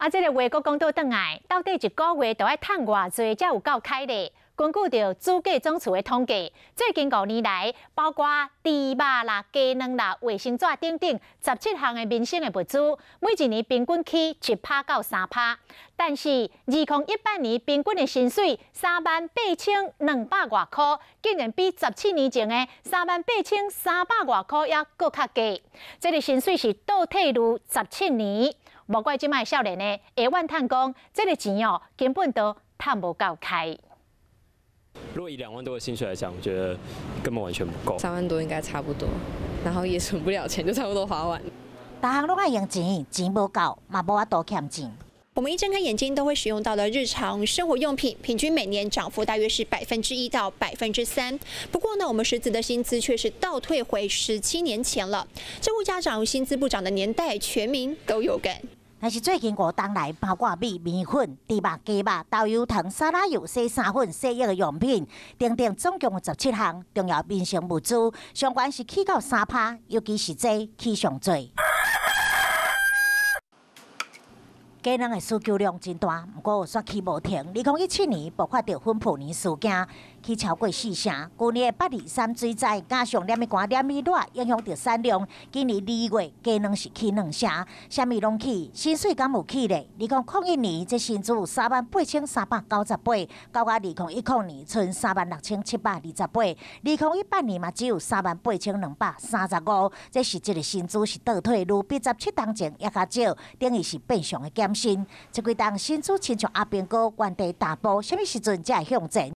这个话阁讲倒转来，到底一个月都要趁偌济才有够开咧？根据着主计总处的统计，最近5年来，包括猪肉啦、鸡卵啦、卫生纸等等17项的民生的物资，每一年平均起1%到3%。但是2018年平均的薪水38200外块，竟然比17年前的38300外块还搁较低。这个薪水是倒退入17年。无怪即摆少年的会怨叹讲，这个钱哦根本都赚无够开。如果以2万多的薪水来讲，我觉得根本完全不够。3万多应该差不多，然后也存不了钱，就差不多花完。大项拢爱用钱，钱无够，嘛无法度欠钱。我们一睁开眼睛都会使用到的日常生活用品，平均每年涨幅大约是1%到3%。不过呢，我们实质的薪资却是倒退回17年前了。这物价涨、薪资不涨的年代，全民都有感。但是最近5冬来，包括米粉、猪肉、鸡肉、豆油糖、沙拉油、洗衫粉、洗浴的用品等等，总共有17项重要民生物资，相关是起到3%，尤其是这起上多。鸡卵的需求量真大，不过煞起无停。2017年爆发着粉破年事件，起超过4成。去年的823水灾，加上连米寒、连米热，影响着产量。今年2月，鸡卵是起2成，啥物拢起，薪水敢有起咧？2001年，这薪资有38398，到2010年剩36728。2018年嘛，只有38235，这是一个薪资是倒退，如比17年前也较少，等于是变相的减薪。这几档薪资亲像阿兵哥原地踏步，什么时阵才会向前？